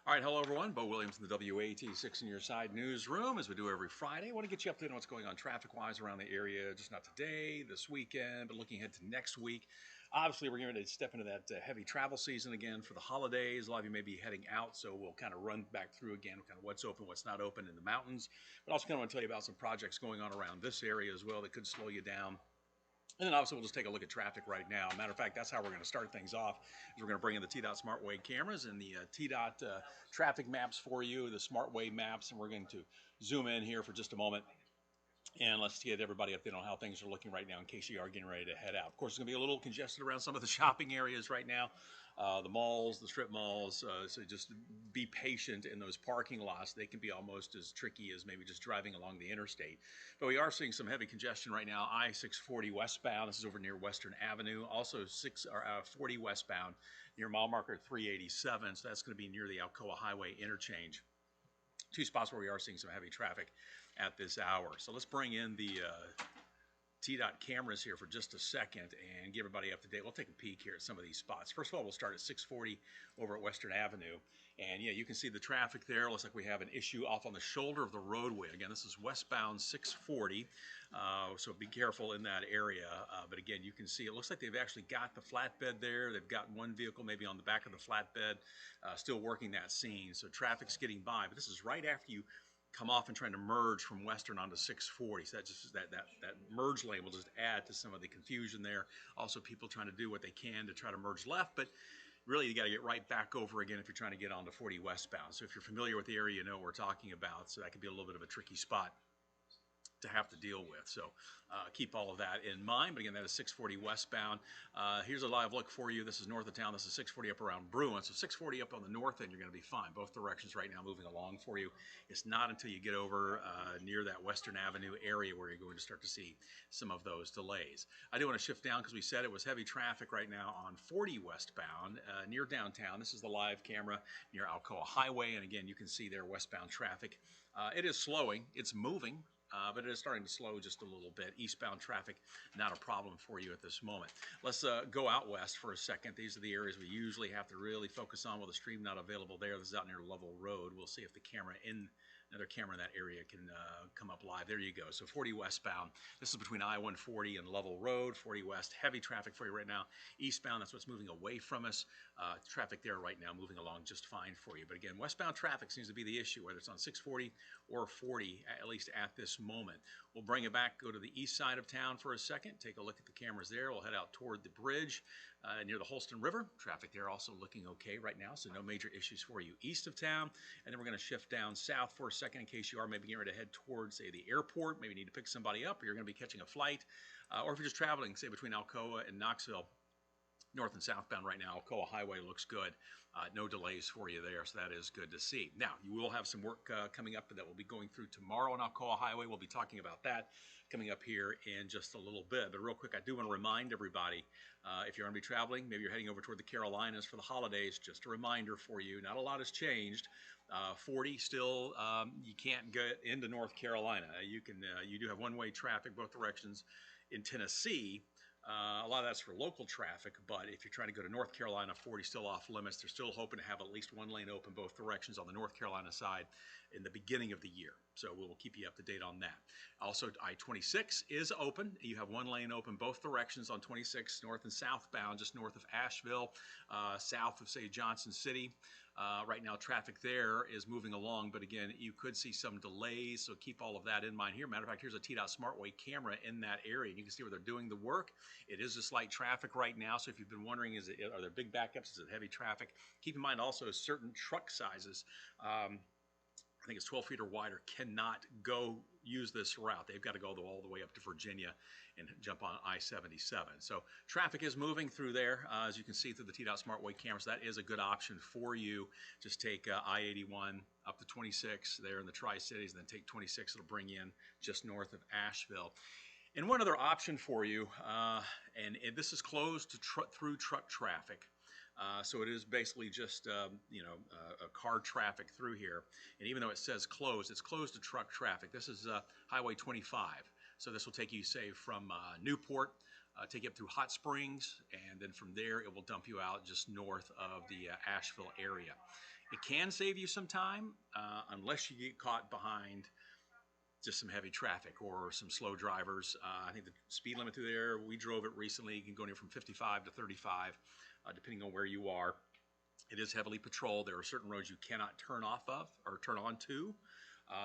All right, hello everyone. Bo Williams in the WATE 6 in Your Side newsroom, as we do every Friday. I want to get you updated on what's going on traffic-wise around the area, just not today, this weekend, but looking ahead to next week. Obviously, we're going to step into that heavy travel season again for the holidays. A lot of you may be heading out, so we'll kind of run back through again kind of what's open, what's not open in the mountains. But also kind of want to tell you about some projects going on around this area as well that could slow you down. And then obviously we'll just take a look at traffic right now. Matter of fact, that's how we're going to start things off. Is we're going to bring in the TDOT SmartWay cameras and the TDOT traffic maps for you, the SmartWay maps, and we're going to zoom in here for just a moment. And let's get everybody updated on how things are looking right now in case you are getting ready to head out. Of course, it's going to be a little congested around some of the shopping areas right now, the malls, the strip malls. So just be patient in those parking lots. They can be almost as tricky as maybe just driving along the interstate. But we are seeing some heavy congestion right now. I-640 westbound. This is over near Western Avenue. Also 40 westbound near mile marker 387. So that's going to be near the Alcoa Highway interchange. Two spots where we are seeing some heavy traffic at this hour. So let's bring in the TDOT cameras here for just a second and get everybody up to date. We'll take a peek here at some of these spots. First of all, we'll start at 640 over at Western Avenue. And yeah, you can see the traffic there. Looks like we have an issue off on the shoulder of the roadway. Again, this is westbound 640, so be careful in that area. But again, you can see it looks like they've actually got the flatbed there. They've got one vehicle maybe on the back of the flatbed still working that scene. So traffic's getting by. But this is right after you come off and trying to merge from Western onto 640. So that merge lane will just add to some of the confusion there. Also, people trying to do what they can to try to merge left, but really you got to get right back over again if you're trying to get onto 40 westbound. So if you're familiar with the area, you know what we're talking about. So that could be a little bit of a tricky spot to have to deal with. So keep all of that in mind. But again, that is 640 westbound. Here's a live look for you. This is north of town. This is 640 up around Bruin. So 640 up on the north end, you're going to be fine. Both directions right now moving along for you. It's not until you get over near that Western Avenue area where you're going to start to see some of those delays. I do want to shift down because we said it was heavy traffic right now on 40 westbound near downtown. This is the live camera near Alcoa Highway. And again, you can see there westbound traffic. It is slowing. It's moving. But it is starting to slow just a little bit. Eastbound traffic, not a problem for you at this moment. Let's go out west for a second. These are the areas we usually have to really focus on with the stream not available there. This is out near Level Road. We'll see if the another camera in that area can come up live. There you go. So 40 westbound. This is between I-140 and Level Road. 40 west, heavy traffic for you right now. Eastbound, that's what's moving away from us. Traffic there right now moving along just fine for you. But again, westbound traffic seems to be the issue, whether it's on 640 or 40, at least at this moment. We'll bring it back, go to the east side of town for a second, take a look at the cameras there. We'll head out toward the bridge near the Holston River. Traffic there also looking okay right now, so no major issues for you east of town. And then we're going to shift down south for a second in case you are maybe getting ready to head towards, say, the airport, maybe need to pick somebody up, or you're going to be catching a flight, or if you're just traveling, say, between Alcoa and Knoxville. North and southbound right now, Alcoa Highway looks good. No delays for you there, so that is good to see. Now, you will have some work coming up that we'll be going through tomorrow on Alcoa Highway. We'll be talking about that coming up here in just a little bit. But real quick, I do want to remind everybody, if you're going to be traveling, maybe you're heading over toward the Carolinas for the holidays, just a reminder for you, not a lot has changed. 40 still, you can't get into North Carolina. You do have one-way traffic both directions in Tennessee. A lot of that's for local traffic, but if you're trying to go to North Carolina, 40 still off limits. They're still hoping to have at least one lane open both directions on the North Carolina side in the beginning of the year. So we'll keep you up to date on that. Also, I-26 is open. You have one lane open both directions on 26, north and southbound, just north of Asheville, south of, say, Johnson City. Right now, traffic there is moving along, but again, you could see some delays, so keep all of that in mind here. Matter of fact, here's a TDOT SmartWay camera in that area, and you can see where they're doing the work. It is a slight traffic right now, so if you've been wondering, are there big backups? Is it heavy traffic? Keep in mind also certain truck sizes, I think it's 12 feet or wider, cannot go use this route. They've got to go all the way up to Virginia and jump on I-77. So traffic is moving through there, as you can see through the TDOT SmartWay cameras. That is a good option for you. Just take I-81 up to 26 there in the Tri-Cities, and then take 26. It'll bring you in just north of Asheville. And one other option for you, and this is closed to through truck traffic. So it is basically just, car traffic through here. And even though it says closed, it's closed to truck traffic. This is Highway 25. So this will take you, say, from Newport, take you up through Hot Springs, and then from there it will dump you out just north of the Asheville area. It can save you some time unless you get caught behind just some heavy traffic or some slow drivers. I think the speed limit through there, we drove it recently, you can go anywhere from 55 to 35, depending on where you are. It is heavily patrolled. There are certain roads you cannot turn off of or turn on to.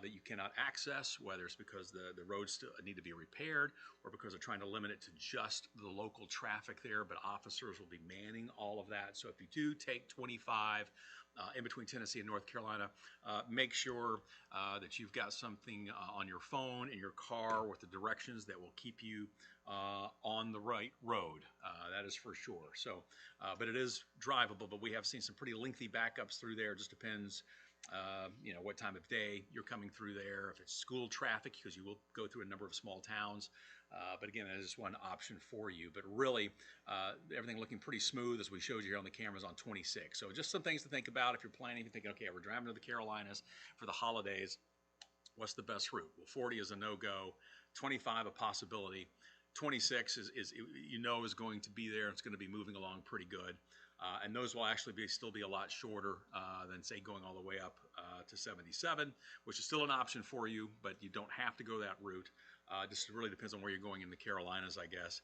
That you cannot access, whether it's because the roads still need to be repaired or because they're trying to limit it to just the local traffic there, but officers will be manning all of that. So if you do take 25 in between Tennessee and North Carolina, make sure that you've got something on your phone, in your car with the directions that will keep you on the right road. That is for sure. So, but it is drivable, but we have seen some pretty lengthy backups through there. It just depends what time of day you're coming through there, if it's school traffic, because you will go through a number of small towns. But again, that is one option for you. But really, everything looking pretty smooth as we showed you here on the cameras on 26. So just some things to think about if you're planning, if you're thinking, okay, we're driving to the Carolinas for the holidays, what's the best route? Well, 40 is a no-go, 25 a possibility, 26 is going to be there. It's going to be moving along pretty good. And those will actually still be a lot shorter than, say, going all the way up to 77, which is still an option for you, but you don't have to go that route. Just really depends on where you're going in the Carolinas, I guess.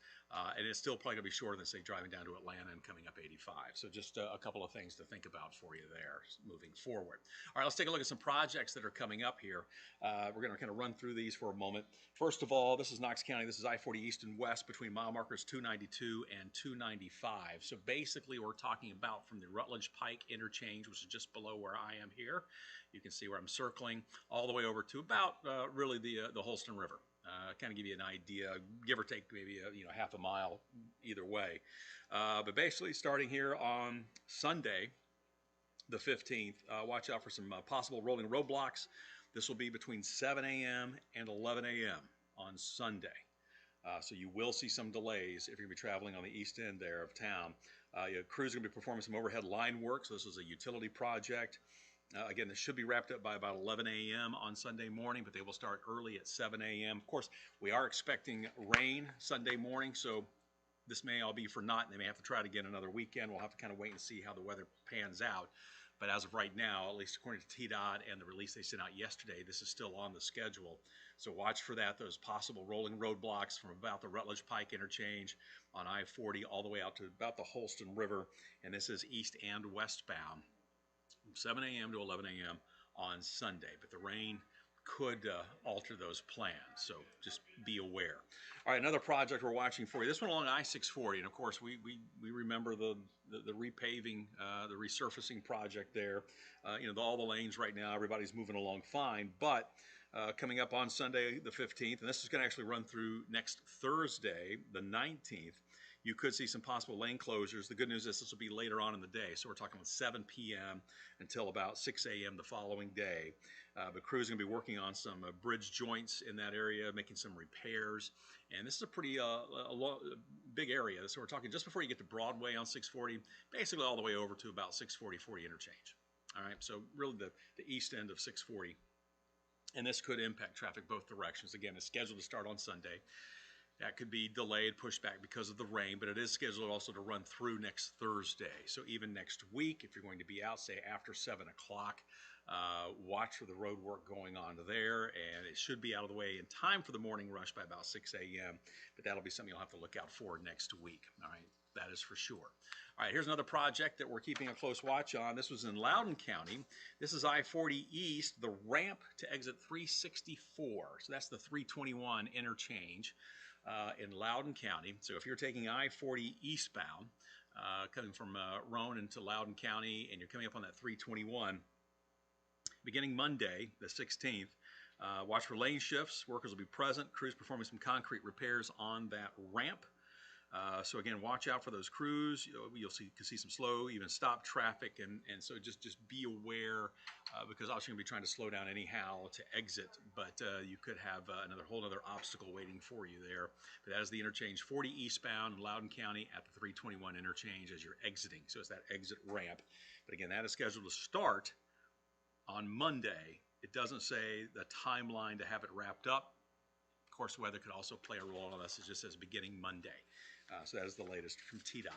And it's still probably going to be shorter than, say, driving down to Atlanta and coming up 85. So just a couple of things to think about for you there moving forward. All right, let's take a look at some projects that are coming up here. We're going to kind of run through these for a moment. First of all, this is Knox County. This is I-40 east and west between mile markers 292 and 295. So basically, we're talking about from the Rutledge Pike interchange, which is just below where I am here. You can see where I'm circling, all the way over to about really the Holston River. Kind of give you an idea, give or take maybe half a mile either way. But basically, starting here on Sunday, the 15th, watch out for some possible rolling roadblocks. This will be between 7 a.m. and 11 a.m. on Sunday. So you will see some delays if you're going to be traveling on the east end there of town. Crews are going to be performing some overhead line work, so this is a utility project. Again, this should be wrapped up by about 11 a.m. on Sunday morning, but they will start early at 7 a.m. Of course, we are expecting rain Sunday morning, so this may all be for naught, and they may have to try it again another weekend. We'll have to kind of wait and see how the weather pans out. But as of right now, at least according to TDOT and the release they sent out yesterday, this is still on the schedule. So watch for that, those possible rolling roadblocks from about the Rutledge Pike interchange on I-40 all the way out to about the Holston River, and this is east and westbound from 7 a.m. to 11 a.m. on Sunday. But the rain could alter those plans, so just be aware. All right, another project we're watching for you. This one along I-640, and of course we remember the repaving, the resurfacing project there. All the lanes right now, everybody's moving along fine, but coming up on Sunday the 15th, and this is going to actually run through next Thursday, the 19th, you could see some possible lane closures. The good news is this will be later on in the day, so we're talking about 7 p.m. until about 6 a.m. the following day. But crews are going to be working on some bridge joints in that area, making some repairs. And this is a pretty big area. So we're talking just before you get to Broadway on 640, basically all the way over to about 640 interchange. All right, so really the east end of 640. And this could impact traffic both directions. Again, it's scheduled to start on Sunday. That could be delayed, pushed back because of the rain, but it is scheduled also to run through next Thursday. So even next week, if you're going to be out, say, after 7 o'clock, watch for the road work going on there, and it should be out of the way in time for the morning rush by about 6 a.m., but that'll be something you'll have to look out for next week. All right, that is for sure. All right, here's another project that we're keeping a close watch on. This was in Loudoun County. This is I-40 East, the ramp to exit 364. So that's the 321 interchange in Loudoun County. So if you're taking I-40 eastbound, coming from Roane into Loudoun County, and you're coming up on that 321, beginning Monday, the 16th, watch for lane shifts. Workers will be present. Crews performing some concrete repairs on that ramp. So again, watch out for those crews. You'll see some slow, even stop traffic, and so just be aware because obviously you're going to be trying to slow down anyhow to exit, but you could have another whole other obstacle waiting for you there. But that is the interchange 40 eastbound in Loudoun County at the 321 interchange as you're exiting. So it's that exit ramp. But again, that is scheduled to start on Monday. It doesn't say the timeline to have it wrapped up. Of course, weather could also play a role on this. It just says beginning Monday. So that is the latest from TDOT.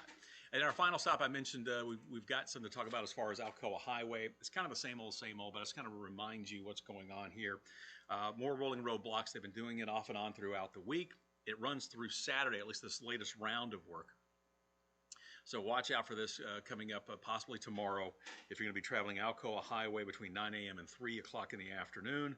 And our final stop, I mentioned we've got something to talk about as far as Alcoa Highway. It's kind of the same old, but I just kind of remind you what's going on here. More rolling roadblocks. They've been doing it off and on throughout the week. It runs through Saturday, at least this latest round of work. So watch out for this coming up possibly tomorrow if you're going to be traveling Alcoa Highway between 9 a.m. and 3 o'clock in the afternoon.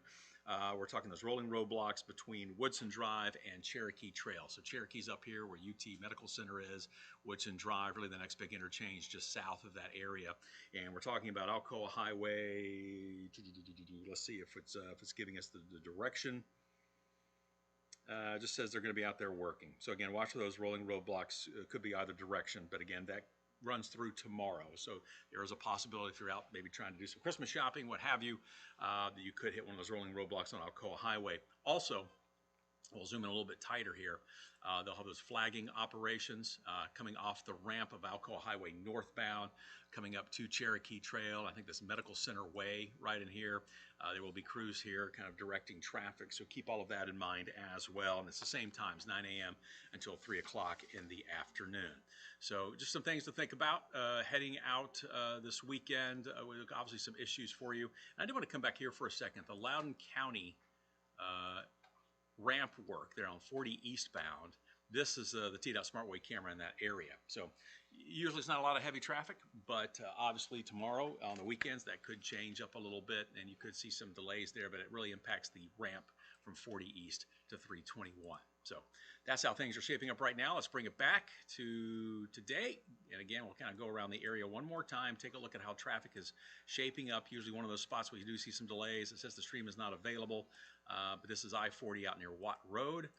We're talking those rolling roadblocks between Woodson Drive and Cherokee Trail. So Cherokee's up here where UT Medical Center is. Woodson Drive, really the next big interchange just south of that area. And we're talking about Alcoa Highway. Let's see if it's giving us the direction. Just says they're going to be out there working. So again, watch for those rolling roadblocks. It could be either direction, but again, that runs through tomorrow. So there is a possibility if you're out maybe trying to do some Christmas shopping, what have you, that you could hit one of those rolling roadblocks on Alcoa Highway. Also, we'll zoom in a little bit tighter here. They'll have those flagging operations coming off the ramp of Alcoa Highway northbound, coming up to Cherokee Trail. I think this Medical Center Way right in here. There will be crews here kind of directing traffic, so keep all of that in mind as well. And it's the same times, 9 a.m. until 3 o'clock in the afternoon. So just some things to think about heading out this weekend. Obviously some issues for you. And I do want to come back here for a second. The Loudoun County ramp work there on 40 eastbound. This is the TDOT SmartWay camera in that area. So usually it's not a lot of heavy traffic, but obviously tomorrow on the weekends that could change up a little bit and you could see some delays there, but it really impacts the ramp from 40 east to 321. So that's how things are shaping up right now. Let's bring it back to today. And again, we'll kind of go around the area one more time, take a look at how traffic is shaping up. Usually one of those spots where you do see some delays. It says the stream is not available, but this is I-40 out near Watt Road.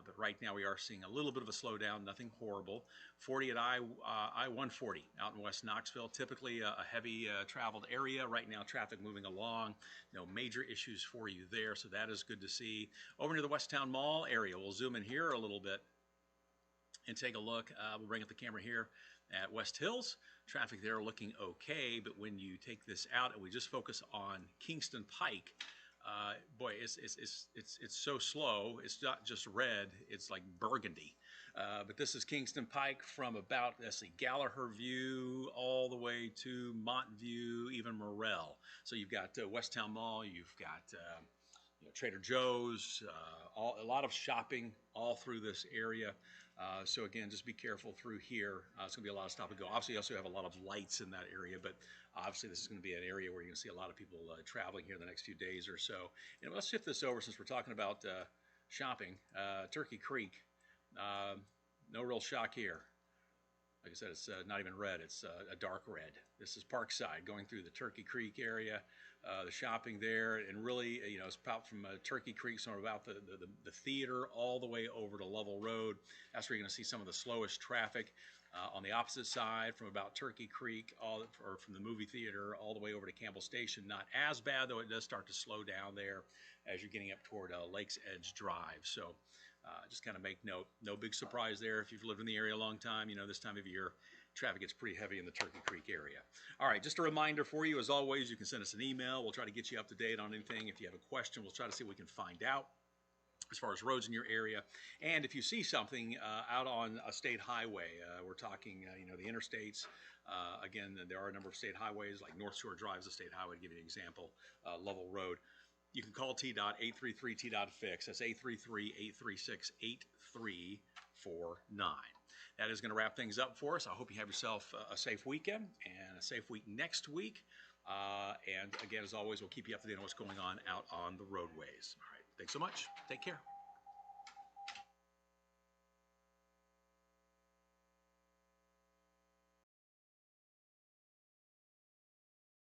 But right now we are seeing a little bit of a slowdown, nothing horrible. 40 at I-140 out in West Knoxville, typically a heavy traveled area. Right now traffic moving along, no major issues for you there, so that is good to see. Over near the Westtown Mall area, we'll zoom in here a little bit and take a look. We'll bring up the camera here at West Hills. Traffic there looking okay, but when you take this out and we just focus on Kingston Pike, boy, it's so slow. It's not just red, it's like burgundy. But this is Kingston Pike from about, let's see, Gallaher View all the way to Montview, even Morrell. So you've got Westtown Mall, you've got Trader Joe's, a lot of shopping all through this area. So again, just be careful through here. It's going to be a lot of stop and go. Obviously, you also have a lot of lights in that area, but obviously this is going to be an area where you're going to see a lot of people traveling here the next few days or so. And let's shift this over since we're talking about shopping. Turkey Creek, no real shock here. Like I said, it's not even red, it's a dark red. This is Parkside, going through the Turkey Creek area, the shopping there, and really, it's about from Turkey Creek, so about the theater all the way over to Lovell Road. That's where you're going to see some of the slowest traffic. On the opposite side, from about Turkey Creek, or from the movie theater all the way over to Campbell Station, not as bad, though it does start to slow down there as you're getting up toward Lakes Edge Drive. So just kind of make note. No big surprise there. If you've lived in the area a long time, this time of year, traffic gets pretty heavy in the Turkey Creek area. All right, just a reminder for you, as always, you can send us an email. We'll try to get you up to date on anything. If you have a question, we'll try to see what we can find out as far as roads in your area. And if you see something out on a state highway, we're talking, the interstates. Again, there are a number of state highways, like North Shore Drive is a state highway, to give you an example, Lovell Road. You can call TDOT 833-TDOT-FIX. That's 833-836-8349. That is going to wrap things up for us. I hope you have yourself a safe weekend and a safe week next week. And again, as always, we'll keep you up to date on what's going on out on the roadways. All right. Thanks so much. Take care.